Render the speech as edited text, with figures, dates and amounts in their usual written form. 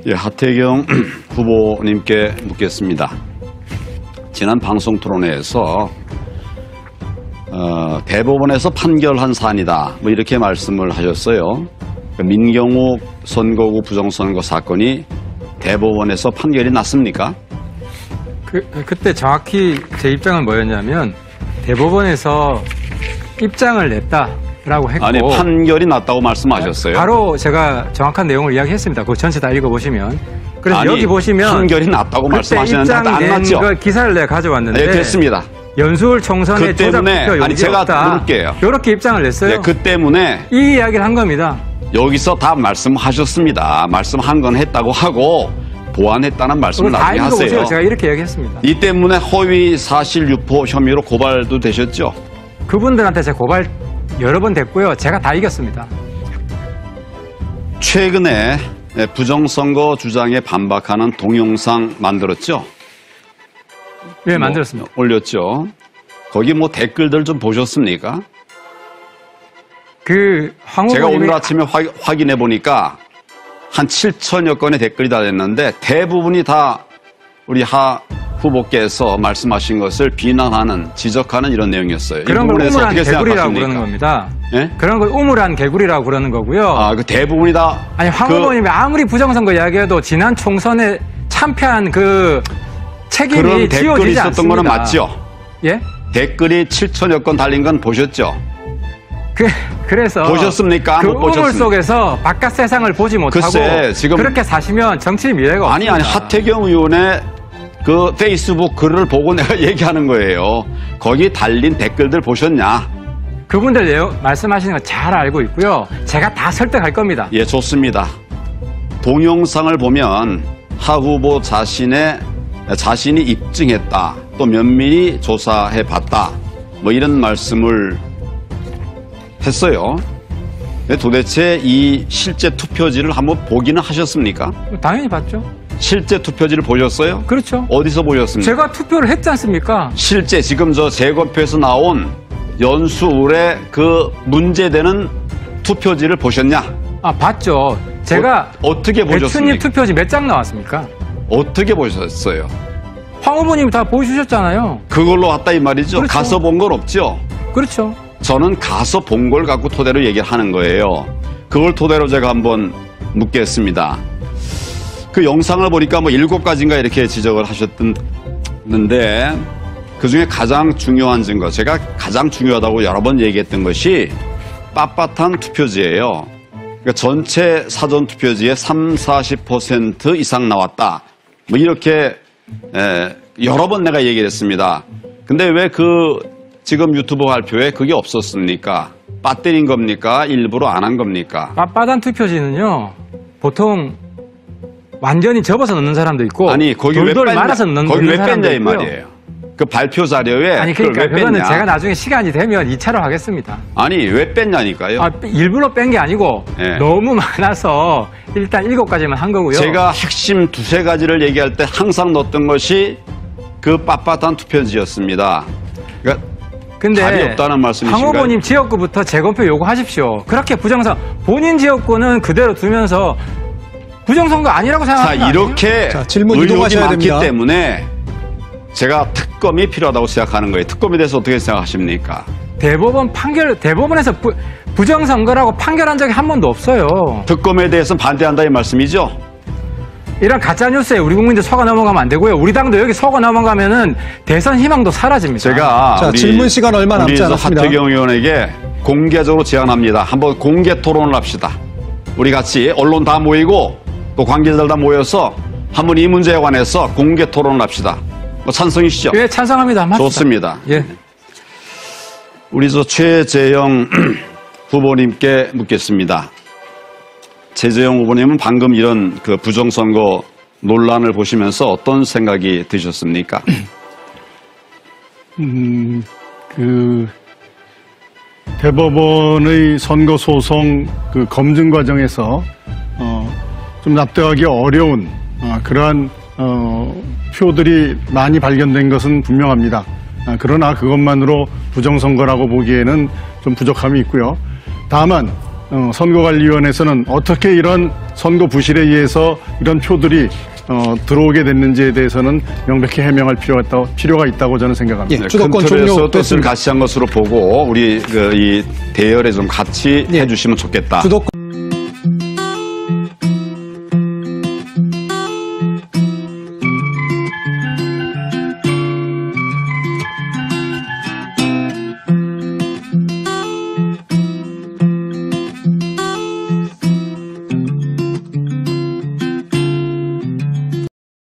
예, 하태경 후보님께 묻겠습니다. 지난 방송 토론회에서 대법원에서 판결한 사안이다, 뭐 이렇게 말씀을 하셨어요. 민경욱 선거구 부정선거 사건이 대법원에서 판결이 났습니까? 그때 정확히 제 입장은 뭐였냐면 대법원에서 입장을 냈다라고 했고, 아니, 판결이 났다고 말씀하셨어요. 바로 제가 정확한 내용을 이야기했습니다. 그거 전체 다 읽어보시면. 그래서 아니, 여기 보시면 판결이 났다고 말씀하시는데 안 났죠? 그 기사를 내가 가져왔는데, 네, 됐습니다. 연수울 총선에 그 때문에 아니 제가 물을게요. 이렇게 입장을 냈어요. 네, 그 때문에 이 이야기를 한 겁니다. 여기서 다 말씀하셨습니다. 말씀한 건 했다고 하고 보완했다는 말씀을 나중에 하세요. 제가 이렇게 이야기했습니다. 이 때문에 허위 사실 유포 혐의로 고발도 되셨죠? 그분들한테 제가 고발 여러 번 됐고요. 제가 다 이겼습니다. 최근에 부정선거 주장에 반박하는 동영상 만들었죠? 네, 만들었습니다. 올렸죠. 거기 뭐 댓글들 좀 보셨습니까? 제가 오늘 아침에 확인해 보니까 한 7천여 건의 댓글이 달렸는데 대부분이 다 우리 하 후보께서 말씀하신 것을 비난하는, 지적하는 이런 내용이었어요. 그런 걸 우물한 개구리라고 그러는 겁니다. 네? 그런 걸 우물한 개구리라고 그러는 거고요. 아, 그 대부분이 다. 아니, 황 후보님이 아무리 부정선거 이야기해도 지난 총선에 참패한 그 책임이 그런 댓글이 지워지지 있었던 않습니다. 거는 맞죠? 예? 댓글이 7천여 건 달린 건 보셨죠? 그래서 보셨습니까? 그 못 보셨습니까? 우물 속에서 바깥 세상을 보지 못하고 글쎄, 지금 그렇게 사시면 정치 미래가 없습니다. 아니 하태경 의원의 그 페이스북 글을 보고 내가 얘기하는 거예요. 거기 달린 댓글들 보셨냐? 그분들 내용 말씀하시는 거 잘 알고 있고요. 제가 다 설득할 겁니다. 예, 좋습니다. 동영상을 보면 하 후보 자신이 입증했다, 또 면밀히 조사해봤다, 뭐 이런 말씀을 했어요. 도대체 이 실제 투표지를 한번 보기는 하셨습니까? 당연히 봤죠. 실제 투표지를 보셨어요? 그렇죠. 어디서 보셨습니까? 제가 투표를 했지 않습니까? 실제 지금 저 재검표에서 나온 연수울의 그 문제되는 투표지를 보셨냐? 아, 봤죠. 제가 어떻게 보셨습니까? 배추님 투표지 몇 장 나왔습니까? 어떻게 보셨어요? 황 후보님 다 보여주셨잖아요. 그걸로 왔다 이 말이죠? 그렇죠. 가서 본 건 없죠? 그렇죠. 저는 가서 본 걸 갖고 토대로 얘기를 하는 거예요. 그걸 토대로 제가 한번 묻겠습니다. 그 영상을 보니까 뭐 7가지인가 이렇게 지적을 하셨는데 그중에 가장 중요한 증거, 제가 가장 중요하다고 여러 번 얘기했던 것이 빳빳한 투표지예요. 그러니까 전체 사전투표지에 30-40% 이상 나왔다, 뭐 이렇게 여러 번 내가 얘기를 했습니다. 근데 왜 지금 유튜브 발표에 그게 없었습니까? 빠뜨린 겁니까? 일부러 안 한 겁니까? 빳빳한 투표지는요, 보통 완전히 접어서 넣는 사람도 있고, 아니, 거기 돌돌 말아서 넣는 거기 왜 사람도 뺐냐 이 있고요. 말이에요. 그 발표 자료에 아니, 그러니까 왜 그거는 뺐냐? 제가 나중에 시간이 되면 2차로 하겠습니다. 아니, 왜 뺐냐니까요. 아, 일부러 뺀 게 아니고 네. 너무 많아서 일단 7가지만 한 거고요. 제가 핵심 2-3가지를 얘기할 때 항상 넣었던 것이 그 빳빳한 투표지였습니다. 그러니까 근데 답이 없다는 말씀이신가요? 황 후보님 지역구부터 재검표 요구하십시오. 그렇게 본인 지역구는 그대로 두면서 부정선거 아니라고 생각하는 거 자, 아니에요? 이렇게 질문 의혹이 이동하셔야 많기 됩니다. 때문에 제가 특검이 필요하다고 생각하는 거예요. 특검에 대해서 어떻게 생각하십니까? 대법원에서 부정선거라고 판결한 적이 한 번도 없어요. 특검에 대해서는 반대한다 이 말씀이죠? 이런 가짜뉴스에 우리 국민들 속아 넘어가면 안 되고요. 우리 당도 여기 속아 넘어가면은 대선 희망도 사라집니다. 제가 질문 시간 얼마 남지 우리 않았습니다. 하태경 의원에게 공개적으로 제안합니다. 한번 공개 토론을 합시다. 우리 같이 언론 다 모이고 또 관계자들 다 모여서 한번 이 문제에 관해서 공개 토론을 합시다. 뭐 찬성이시죠? 예, 찬성합니다. 합시다. 좋습니다. 예. 우리 최재형 후보님께 묻겠습니다. 최재형 후보님은 방금 이런 그 부정선거 논란을 보시면서 어떤 생각이 드셨습니까? 대법원의 선거소송 그 검증 과정에서 좀 납득하기 어려운 그러한 표들이 많이 발견된 것은 분명합니다. 그러나 그것만으로 부정선거라고 보기에는 좀 부족함이 있고요. 다만 선거관리위원회에서는 어떻게 이런 선거 부실에 의해서 이런 표들이 들어오게 됐는지에 대해서는 명백히 해명할 필요가 있다고 저는 생각합니다. 예, 주도권 큰 틀에서 뜻을 종료됐습니다. 같이 한 것으로 보고 우리 이 대열에 좀 같이 해주시면 좋겠다. 주도권